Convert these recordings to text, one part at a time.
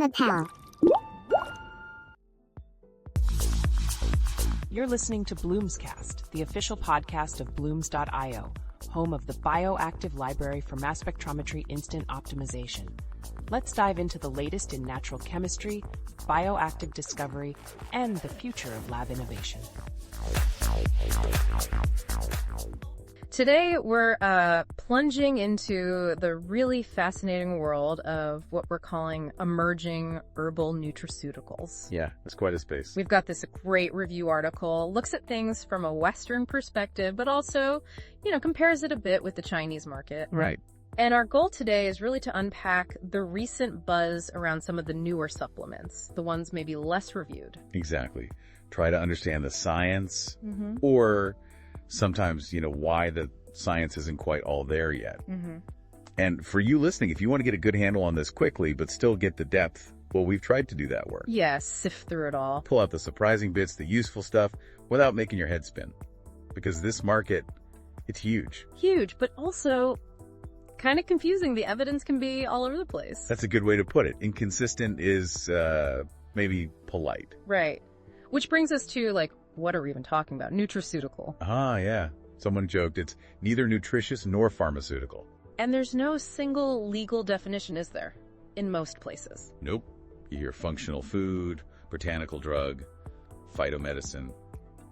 lapel. You're listening to Bloomscast, the official podcast of Blooms.io, home of the bioactive library for mass spectrometry instant optimization. Let's dive into the latest in natural chemistry, bioactive discovery, and the future of lab innovation. Today, we're plunging into the really fascinating world of what we're calling emerging herbal nutraceuticals. Yeah, it's quite a space. We've got this great review article, looks at things from a Western perspective, but also, compares it a bit with the Chinese market. Right. And our goal today is really to unpack the recent buzz around some of the newer supplements, the ones maybe less reviewed. Exactly. Try to understand the science or sometimes, why the science isn't quite all there yet. And for you listening, if you want to get a good handle on this quickly, but still get the depth, well, we've tried to do that work. Yeah, sift through it all. Pull out the surprising bits, the useful stuff, without making your head spin. Because this market, it's huge. Huge, but also kind of confusing. The evidence can be all over the place. That's a good way to put it. Inconsistent is maybe polite. Right. Which brings us to, what are we even talking about? Nutraceutical. Ah, yeah. Someone joked it's neither nutritious nor pharmaceutical. And there's no single legal definition, is there? In most places. Nope. You hear functional food, botanical drug, phytomedicine.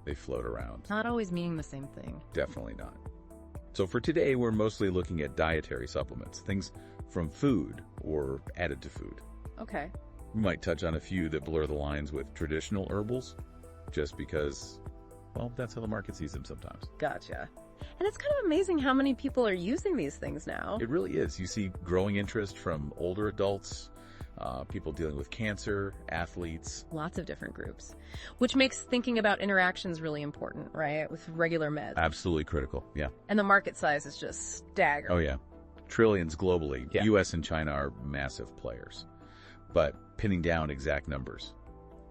They float around. Not always meaning the same thing. Definitely not. So for today, we're mostly looking at dietary supplements, things from food or added to food. Okay. We might touch on a few that blur the lines with traditional herbals, just because, well, that's how the market sees them sometimes. Gotcha. And it's kind of amazing how many people are using these things now. It really is. You see growing interest from older adults, people dealing with cancer, athletes. Lots of different groups, which makes thinking about interactions really important, right? With regular meds. Absolutely critical, yeah. And the market size is just staggering. Oh, yeah. Trillions globally. Yeah. U.S. and China are massive players. But pinning down exact numbers,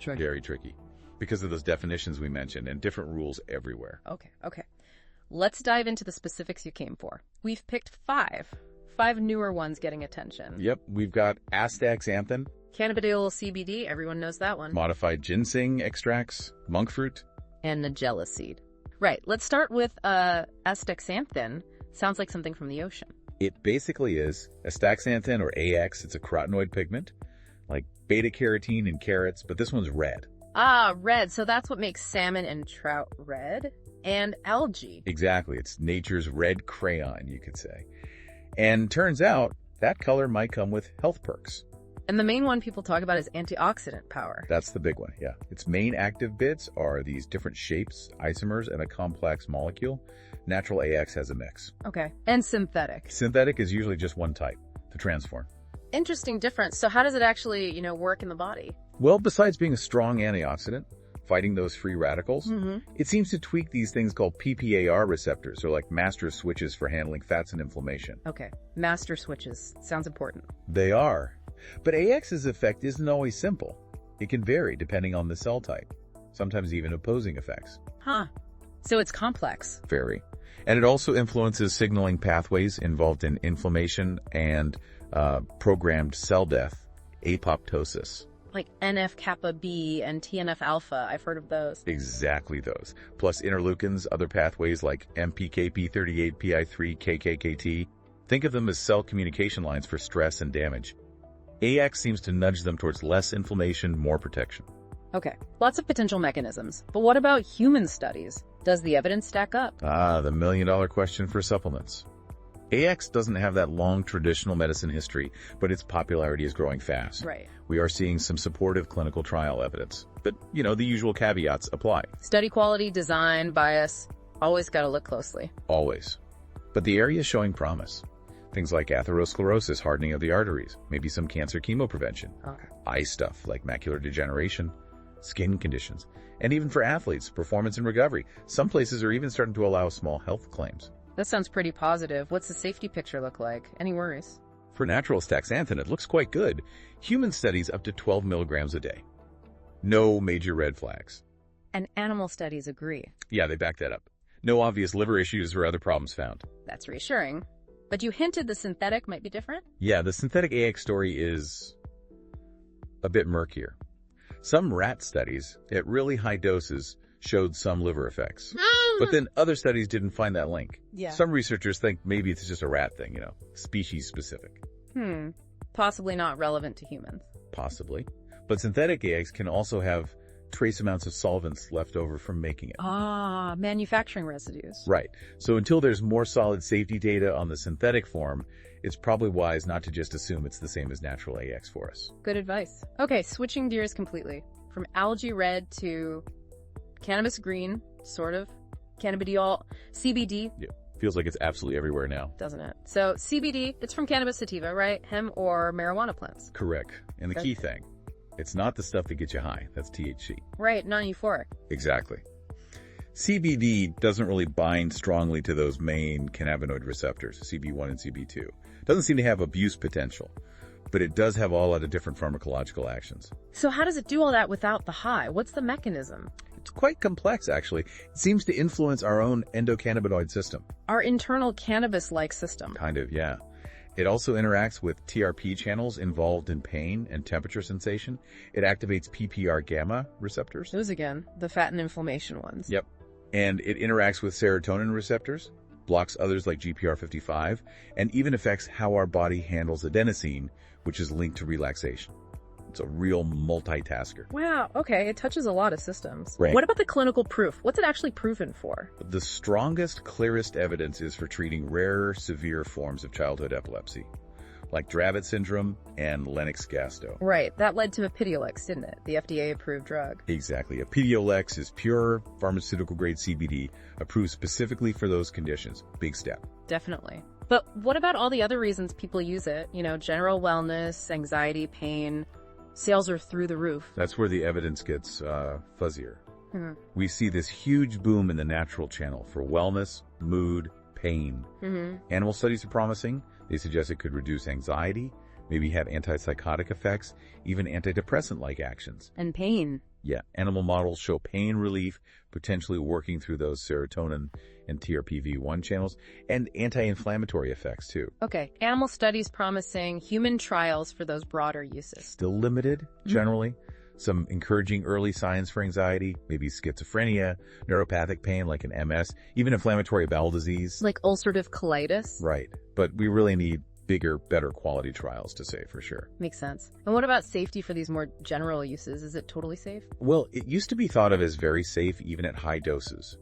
very tricky. Because of those definitions we mentioned and different rules everywhere. Okay. Let's dive into the specifics you came for. We've picked five newer ones getting attention. Yep, we've got astaxanthin, Cannabidiol CBD, everyone knows that one. modified ginseng extracts, monk fruit. And Nigella seed. Right, let's start with astaxanthin. Sounds like something from the ocean. It basically is astaxanthin, or AX. It's a carotenoid pigment, like beta-carotene in carrots, but this one's red. Ah, red. So that's what makes salmon and trout red. And algae. Exactly. It's nature's red crayon, you could say. And turns out that color might come with health perks. And the main one people talk about is antioxidant power. That's the big one, yeah. Its main active bits are these different shapes, isomers, and a complex molecule. Natural AX has a mix. Okay. And synthetic. Synthetic is usually just one type, the transform. Interesting difference. So how does it actually, work in the body? Well, besides being a strong antioxidant, fighting those free radicals, it seems to tweak these things called PPAR receptors, or like master switches for handling fats and inflammation. Okay. Master switches. Sounds important. They are. But AX's effect isn't always simple. It can vary depending on the cell type, sometimes even opposing effects. Huh. So it's complex. Very. And it also influences signaling pathways involved in inflammation and programmed cell death, apoptosis. Like NF-kappa B and TNF-alpha. I've heard of those. Exactly those. Plus interleukins, other pathways like MPK-P38, PI3, KKKT. Think of them as cell communication lines for stress and damage. AX seems to nudge them towards less inflammation, more protection. Okay, lots of potential mechanisms. But what about human studies? Does the evidence stack up? Ah, the million-dollar question for supplements. AX doesn't have that long traditional medicine history, but its popularity is growing fast. Right. We are seeing some supportive clinical trial evidence. But, the usual caveats apply. Study quality, design, bias, always got to look closely. Always. But the area is showing promise. Things like atherosclerosis, hardening of the arteries, maybe some cancer chemoprevention, eye stuff like macular degeneration, skin conditions, and even for athletes, performance and recovery. Some places are even starting to allow small health claims. That sounds pretty positive. What's the safety picture look like? Any worries? For natural astaxanthin, it looks quite good. Human studies up to 12 milligrams a day. No major red flags. And animal studies agree. Yeah, they back that up. No obvious liver issues or other problems found. That's reassuring. But you hinted the synthetic might be different? Yeah, the synthetic AX story is a bit murkier. Some rat studies at really high doses showed some liver effects. But then other studies didn't find that link. Yeah. Some researchers think maybe it's just a rat thing, species specific. Possibly not relevant to humans. Possibly. But synthetic eggs can also have trace amounts of solvents left over from making it. Manufacturing residues. Right. So until there's more solid safety data on the synthetic form, it's probably wise not to just assume it's the same as natural AX for us. Good advice. Okay, switching gears completely. From algae red to cannabis green, sort of. Cannabidiol, CBD. Yeah. Feels like it's absolutely everywhere now. Doesn't it? So CBD, it's from cannabis sativa, right? Hemp or marijuana plants. Correct. And the key thing, it's not the stuff that gets you high. That's THC. Right, non-euphoric. Exactly. CBD doesn't really bind strongly to those main cannabinoid receptors, CB1 and CB2. Doesn't seem to have abuse potential, but it does have all lot of different pharmacological actions. So how does it do all that without the high? What's the mechanism? It's quite complex, actually. It seems to influence our own endocannabinoid system. Our internal cannabis-like system. Kind of, yeah. It also interacts with TRP channels involved in pain and temperature sensation. It activates PPR gamma receptors. Those again, the fat and inflammation ones. Yep. And it interacts with serotonin receptors, blocks others like GPR55, and even affects how our body handles adenosine, which is linked to relaxation. It's a real multitasker. Wow, okay, it touches a lot of systems. Right. What about the clinical proof? What's it actually proven for? The strongest, clearest evidence is for treating rarer, severe forms of childhood epilepsy, like Dravet syndrome and Lennox-Gastaut. Right, that led to Epidiolex, didn't it? The FDA-approved drug. Exactly. Epidiolex is pure pharmaceutical-grade CBD, approved specifically for those conditions. Big step. Definitely. But what about all the other reasons people use it? General wellness, anxiety, pain. Sales are through the roof. That's where the evidence gets fuzzier. We see this huge boom in the natural channel for wellness, mood, pain. Animal studies are promising. They suggest it could reduce anxiety, maybe have antipsychotic effects, even antidepressant-like actions. And pain. Yeah, animal models show pain relief, potentially working through those serotonin and TRPV1 channels, and anti-inflammatory effects too. Okay, animal studies promising, human trials for those broader uses. Still limited, generally. Some encouraging early signs for anxiety, maybe schizophrenia, neuropathic pain like an MS, even inflammatory bowel disease. Like ulcerative colitis? Right, but we really need bigger, better quality trials to say for sure. Makes sense. And what about safety for these more general uses? Is it totally safe? Well, it used to be thought of as very safe even at high doses.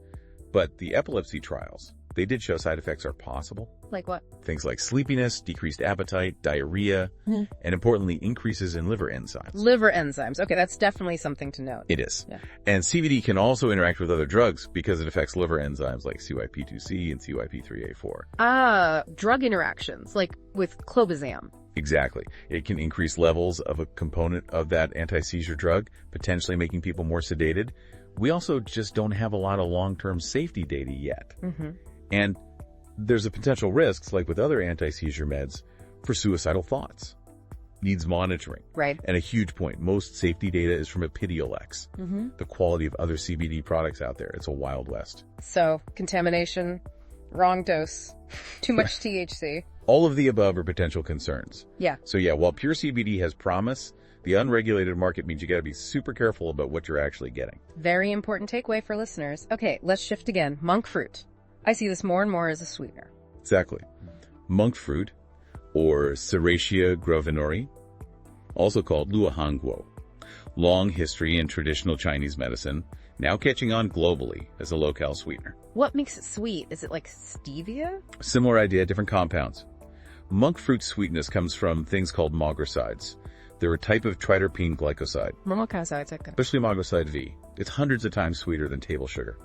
But the epilepsy trials, they did show side effects are possible. Like what? Things like sleepiness, decreased appetite, diarrhea, and importantly, increases in liver enzymes. Liver enzymes. Okay, that's definitely something to note. It is. Yeah. And CBD can also interact with other drugs because it affects liver enzymes like CYP2C and CYP3A4. Drug interactions, like with clobazam. Exactly. It can increase levels of a component of that anti-seizure drug, potentially making people more sedated. We also just don't have a lot of long-term safety data yet. And there's a potential risks, like with other anti-seizure meds, for suicidal thoughts. Needs monitoring. Right. And a huge point, most safety data is from Epidiolex. The quality of other CBD products out there, it's a wild west. So, contamination, wrong dose, too much THC. All of the above are potential concerns. Yeah. So yeah, while pure CBD has promise, the unregulated market means you gotta be super careful about what you're actually getting. Very important takeaway for listeners. Okay, let's shift again. Monk fruit. I see this more and more as a sweetener. Exactly. Monk fruit, or Serratia gravenori, also called luohanguo. Long history in traditional Chinese medicine, now catching on globally as a low-cal sweetener. What makes it sweet? Is it like stevia? Similar idea, different compounds. Monk fruit sweetness comes from things called magrosides. They're a type of triterpene glycoside, especially magroside V. It's hundreds of times sweeter than table sugar.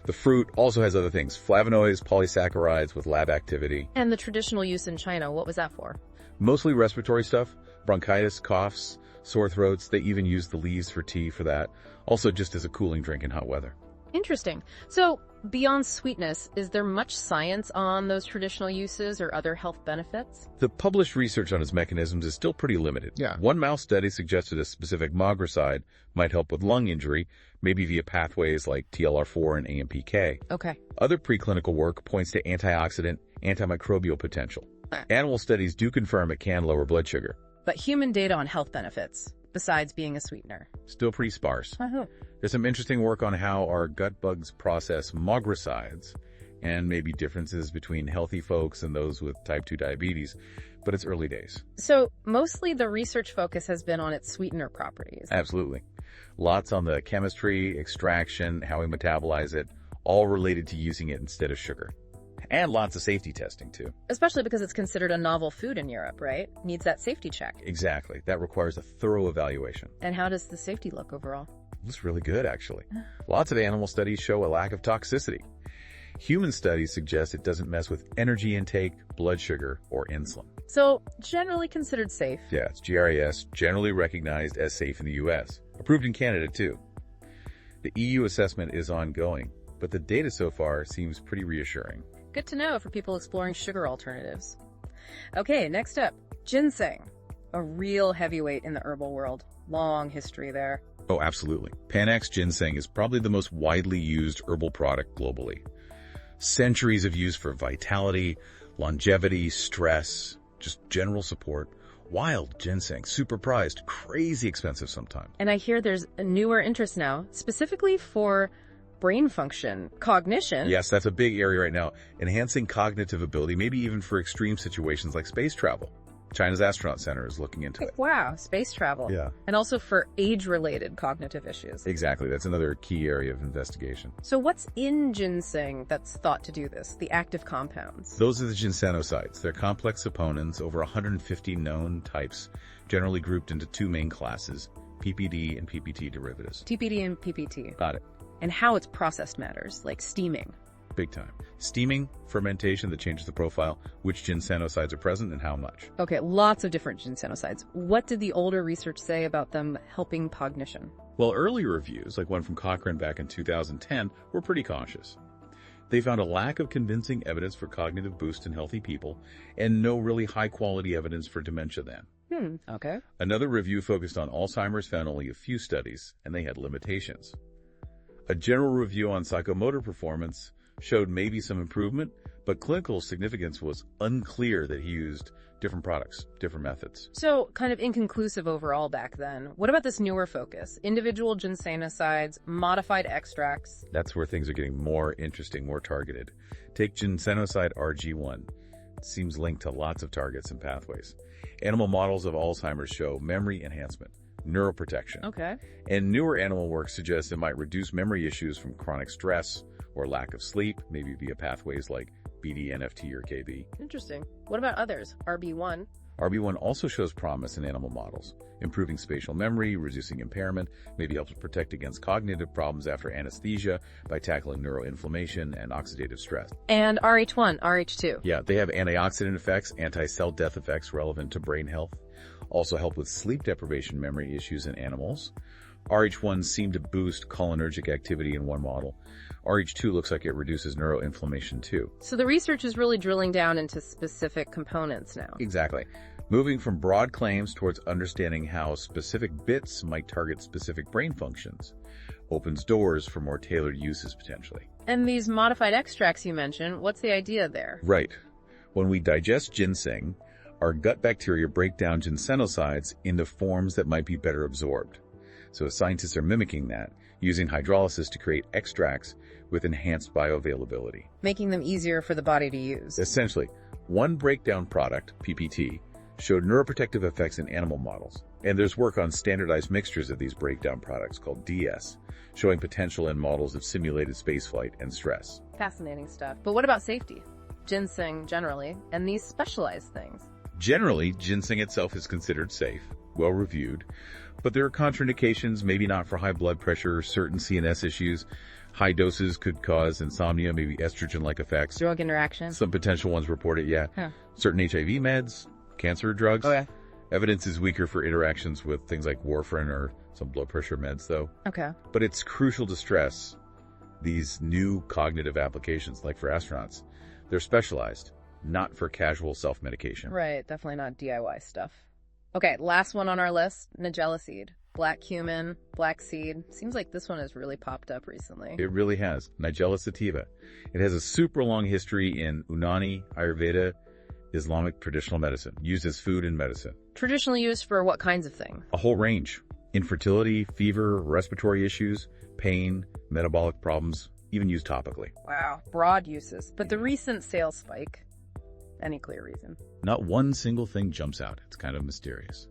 The fruit also has other things, flavonoids, polysaccharides with lab activity. And the traditional use in China, what was that for? Mostly respiratory stuff, bronchitis, coughs, sore throats. They even use the leaves for tea for that. Also just as a cooling drink in hot weather. Interesting. So, beyond sweetness, is there much science on those traditional uses or other health benefits? The published research on its mechanisms is still pretty limited. Yeah. One mouse study suggested a specific magroside might help with lung injury, maybe via pathways like TLR4 and AMPK. Okay. Other preclinical work points to antioxidant, antimicrobial potential. Animal studies do confirm it can lower blood sugar. But human data on health benefits. besides being a sweetener? Still pretty sparse. Uh-huh. There's some interesting work on how our gut bugs process mogricides and maybe differences between healthy folks and those with type 2 diabetes, but it's early days. So mostly the research focus has been on its sweetener properties. Absolutely. Lots on the chemistry, extraction, how we metabolize it, all related to using it instead of sugar. And lots of safety testing, too. Especially because it's considered a novel food in Europe, right? Needs that safety check. Exactly. That requires a thorough evaluation. And how does the safety look overall? It's really good, actually. Lots of animal studies show a lack of toxicity. Human studies suggest it doesn't mess with energy intake, blood sugar, or insulin. So, generally considered safe. Yeah, it's GRAS, generally recognized as safe in the U.S. Approved in Canada, too. The EU assessment is ongoing, but the data so far seems pretty reassuring. Good to know for people exploring sugar alternatives. Okay, next up, ginseng. A real heavyweight in the herbal world. Long history there. Oh, absolutely. Panax ginseng is probably the most widely used herbal product globally. Centuries of use for vitality, longevity, stress, just general support. Wild ginseng, super prized, crazy expensive sometimes. And I hear there's a newer interest now, specifically for brain function, cognition. Yes, that's a big area right now. Enhancing cognitive ability, maybe even for extreme situations like space travel. China's Astronaut Center is looking into it. Wow, space travel. Yeah. And also for age-related cognitive issues. Exactly. That's another key area of investigation. So what's in ginseng that's thought to do this, the active compounds? Those are the ginsenosides. They're complex saponins, over 150 known types, generally grouped into two main classes, PPD and PPT derivatives. TPD and PPT. Got it. And how it's processed matters, like steaming. Big time. Steaming, fermentation that changes the profile, which ginsenosides are present and how much. Okay, lots of different ginsenosides. What did the older research say about them helping cognition? Well, earlier reviews, like one from Cochrane back in 2010, were pretty cautious. They found a lack of convincing evidence for cognitive boost in healthy people and no really high-quality evidence for dementia then. Okay. Another review focused on Alzheimer's found only a few studies, and they had limitations. A general review on psychomotor performance showed maybe some improvement, but clinical significance was unclear that he used different products, different methods. So kind of inconclusive overall back then. What about this newer focus? Individual ginsenosides, modified extracts. That's where things are getting more interesting, more targeted. Take ginsenoside RG1. It seems linked to lots of targets and pathways. Animal models of Alzheimer's show memory enhancement, neuroprotection. Okay. And newer animal work suggests it might reduce memory issues from chronic stress or lack of sleep, maybe via pathways like BDNFT or KB. Interesting. What about others? RB1. RB1 also shows promise in animal models, improving spatial memory, reducing impairment, maybe helps protect against cognitive problems after anesthesia by tackling neuroinflammation and oxidative stress. And RH1, RH2. Yeah, they have antioxidant effects, anti-cell death effects relevant to brain health, also help with sleep deprivation memory issues in animals. RH1 seemed to boost cholinergic activity in one model. RH2 looks like it reduces neuroinflammation too. So the research is really drilling down into specific components now. Exactly. Moving from broad claims towards understanding how specific bits might target specific brain functions opens doors for more tailored uses potentially. And these modified extracts you mentioned, what's the idea there? Right. When we digest ginseng, our gut bacteria break down ginsenosides into forms that might be better absorbed. So scientists are mimicking that, using hydrolysis to create extracts with enhanced bioavailability. Making them easier for the body to use. Essentially, one breakdown product, PPT, showed neuroprotective effects in animal models. And there's work on standardized mixtures of these breakdown products called DS, showing potential in models of simulated spaceflight and stress. Fascinating stuff. But what about safety? Ginseng generally, and these specialized things. Generally, ginseng itself is considered safe, well-reviewed, but there are contraindications, maybe not for high blood pressure, certain CNS issues. High doses could cause insomnia, maybe estrogen-like effects. Drug interactions. Some potential ones reported, yeah. Huh. Certain HIV meds, cancer drugs. Oh, yeah. Evidence is weaker for interactions with things like warfarin or some blood pressure meds, though. Okay. But it's crucial to stress these new cognitive applications, like for astronauts. They're specialized, not for casual self-medication. Right, definitely not DIY stuff. Okay, last one on our list, Nigella seed. Black cumin, black seed. Seems like this one has really popped up recently. It really has. Nigella sativa. It has a super long history in Unani, Ayurveda, Islamic traditional medicine, used as food and medicine. Traditional use for what kinds of thing? A whole range. Infertility, fever, respiratory issues, pain, metabolic problems, even used topically. Wow, broad uses. But the recent sales spike, any clear reason? Not one single thing jumps out. It's kind of mysterious.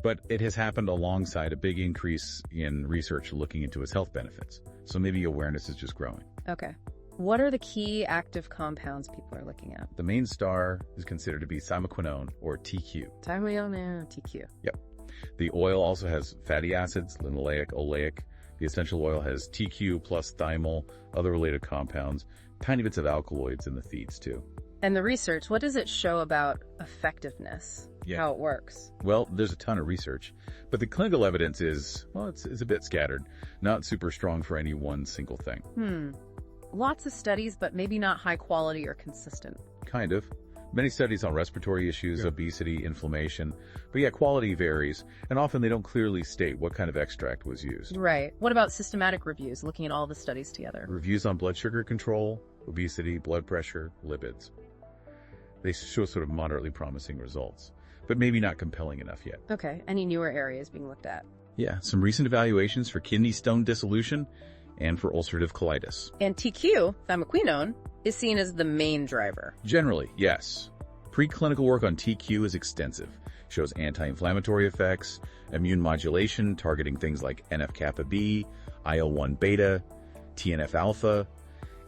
But it has happened alongside a big increase in research looking into its health benefits. So maybe awareness is just growing. Okay. What are the key active compounds people are looking at? The main star is considered to be thymoquinone, or TQ. TQ. Yep. The oil also has fatty acids, linoleic, oleic. The essential oil has TQ plus thymol, other related compounds, tiny bits of alkaloids in the feeds too. And the research, what does it show about effectiveness? Yeah. How it works? Well, there's a ton of research, but the clinical evidence is, well, it's a bit scattered, not super strong for any one single thing. Lots of studies, but maybe not high quality or consistent. Kind of. Many studies on respiratory issues, obesity, inflammation, but yeah, quality varies, and often they don't clearly state what kind of extract was used. Right. What about systematic reviews, looking at all the studies together? Reviews on blood sugar control, obesity, blood pressure, lipids. They show sort of moderately promising results, but maybe not compelling enough yet. Okay. Any newer areas being looked at? Yeah, some recent evaluations for kidney stone dissolution and for ulcerative colitis. And TQ, thymoquinone, is seen as the main driver. Generally, yes. Preclinical work on TQ is extensive. Shows anti-inflammatory effects, immune modulation targeting things like NF-kappa B, IL-1 beta, TNF-alpha,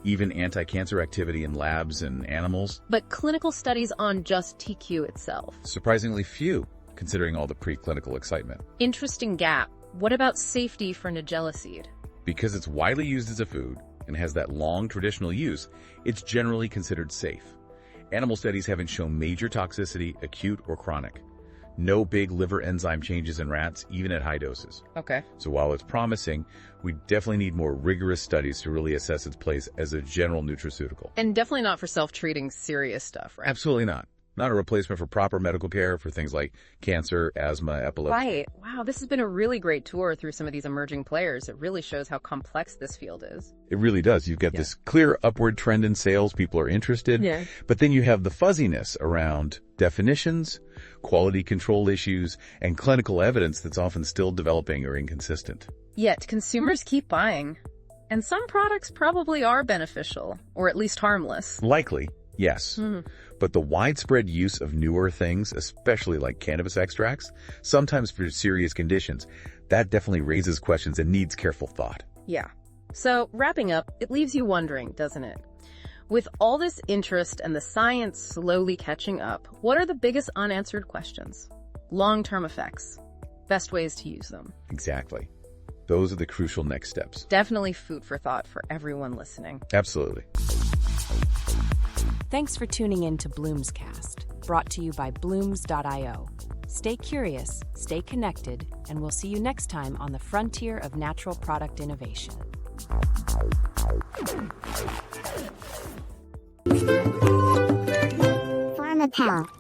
even anti-cancer activity in labs and animals. But clinical studies on just TQ itself? Surprisingly few, considering all the preclinical excitement. Interesting gap. What about safety for Nigella seed? Because it's widely used as a food and has that long traditional use, it's generally considered safe. Animal studies haven't shown major toxicity, acute or chronic. No big liver enzyme changes in rats, even at high doses. Okay. So while it's promising, we definitely need more rigorous studies to really assess its place as a general nutraceutical. And definitely not for self-treating serious stuff, right? Absolutely not. Not a replacement for proper medical care for things like cancer, asthma, epilepsy. Right. Wow, this has been a really great tour through some of these emerging players. It really shows how complex this field is. It really does. You've got this clear upward trend in sales. People are interested. Yeah. But then you have the fuzziness around definitions, quality control issues, and clinical evidence that's often still developing or inconsistent. Yet consumers keep buying. And some products probably are beneficial, or at least harmless. Likely, yes. But the widespread use of newer things, especially like cannabis extracts, sometimes for serious conditions, that definitely raises questions and needs careful thought. Yeah. So, wrapping up, it leaves you wondering, doesn't it? With all this interest and the science slowly catching up, what are the biggest unanswered questions? Long-term effects. Best ways to use them. Exactly. Those are the crucial next steps. Definitely food for thought for everyone listening. Absolutely. Thanks for tuning in to Bloom's Cast, brought to you by blooms.io. Stay curious, stay connected, and we'll see you next time on the frontier of natural product innovation. Pharmacology.